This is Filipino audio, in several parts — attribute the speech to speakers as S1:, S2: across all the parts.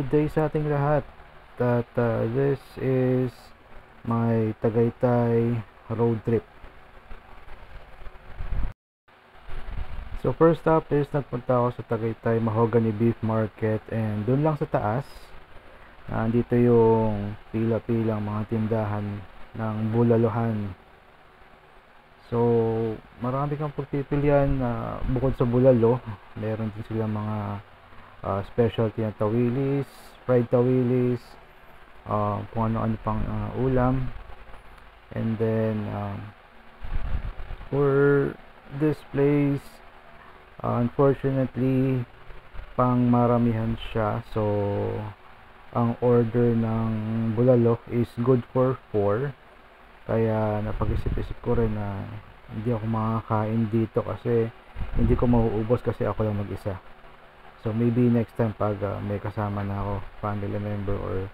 S1: Good day sa ating lahat. At this is my Tagaytay road trip. So first up is nagpunta ako sa Tagaytay Mahogany Beef Market, and dun lang sa taas nandito yung pila-pilang mga tindahan ng bulaluhan. So marami kang pagpipilian. Bukod sa bulalo, meron din silang mga specialty na tawilis, fried tawilis, kung ano-ano pang ulam. And then for this place, unfortunately pang maramihan siya, so ang order ng bulalo is good for 4. Kaya napag-isip-isip ko rin na hindi ako makakain dito kasi hindi ko mauubos kasi ako lang mag-isa. So maybe next time pag may kasama na ako, family member or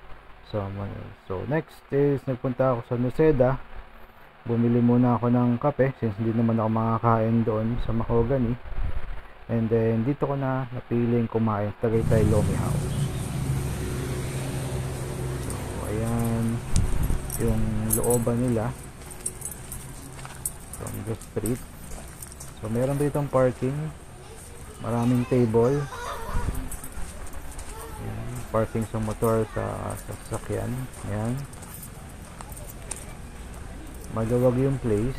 S1: someone else. So next is nagpunta ako sa Nuseda. Bumili muna ako ng kape since hindi naman ako makakain doon sa Mahogany. And then dito ko na napiling kumain sa Tagaytay Lomi House. So ayan yung looban nila from the street. So meron ditong parking, maraming table, parking sa motor, sa sasakyan. Ayan, maluwag yung place.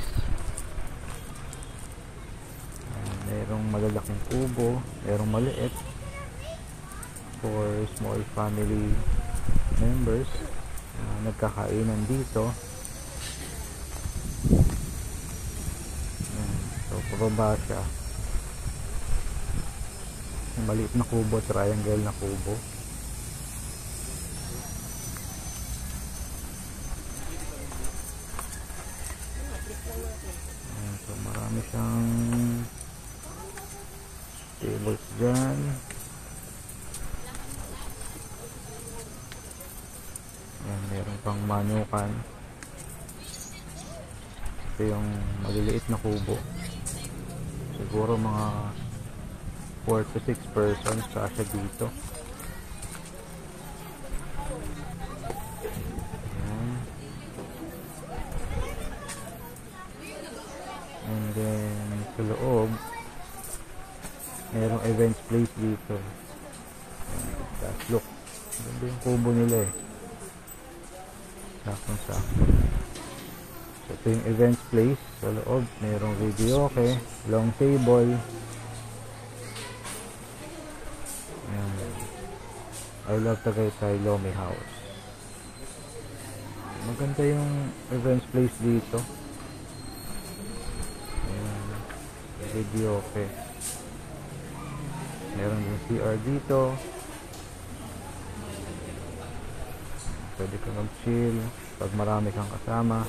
S1: Ayan, merong malalaking kubo, merong maliit for small family members. Nagkakainan dito. Ayan, so pababa siya, maliit na kubo, triangle na kubo. So marami siyang tables dyan. Ayan, meron pang manukan. Ito yung maliliit na kubo, siguro mga 4 to 6 persons kasya dito. And then sa loob merong events place dito. Tapos look, ganda yung kubo nila eh, sakong sakto. So ito yung events place. Sa loob merong video, okay, long table. Ayan. I love Tagaytay Lomi House. Maganda yung events place dito. Video, okay. Meron yung CR dito, pwede kang mag-chill pag marami kang kasama.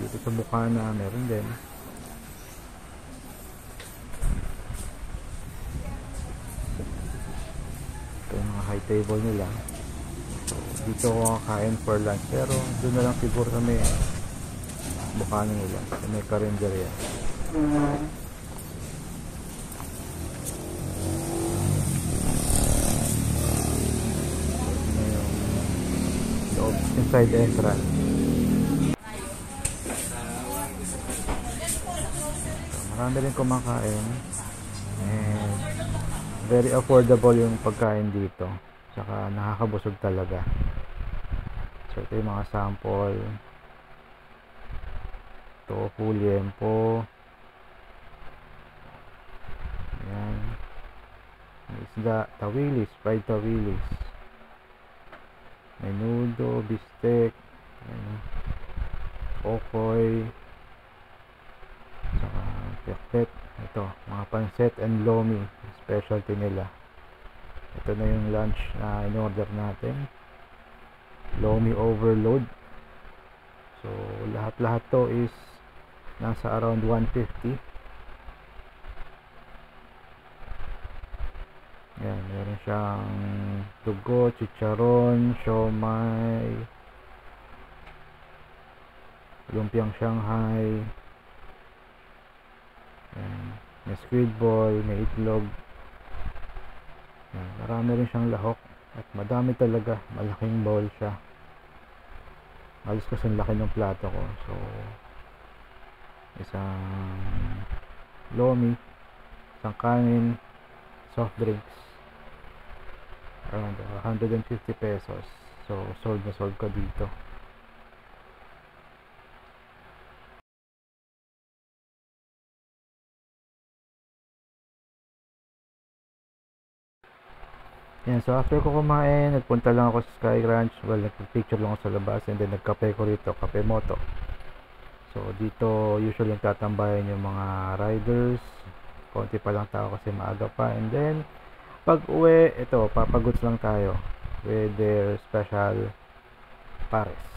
S1: Dito sa Bukana meron din. Ito yung mga high table nila. Dito ako kakain for lunch, pero doon na lang siguro kami Bukana nila, may karinderya. Loob, inside entrance. So, marami rin kumakain and very affordable yung pagkain dito, saka nakakabusog talaga. So ito yung mga sample. Tofu, liempo. Ayan, isda, tawilis, fried tawilis, menudo, bistek, okoy, saka pekpek. Ito, mga pansit and lomi, specialty nila. Ito na yung lunch na in-order natin, lomi overload. So lahat-lahat to is nasa around 150. Yan, meron siyang dugo, chicharon, siomay, lumpiang Shanghai, yan, may squid ball, may itlog, yan, marami rin siyang lahok at madami talaga, malaking bowl siya, halos kasing laki ng plato ko. So isang lomi, isang kanin, soft drinks, around 150 pesos. So sold na sold ko dito. Yan, so after ko kumain, nagpunta lang ako sa Sky Ranch. Well, nagpicture lang ako sa labas and then nagkape ko rito, kape moto. So dito usually yung tatambayan yung mga riders. Konti pa lang tao kasi maaga pa. And then pag uwi, ito, papaguts lang tayo with their special pares.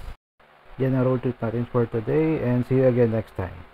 S1: Yan ang road trip natin for today and see you again next time.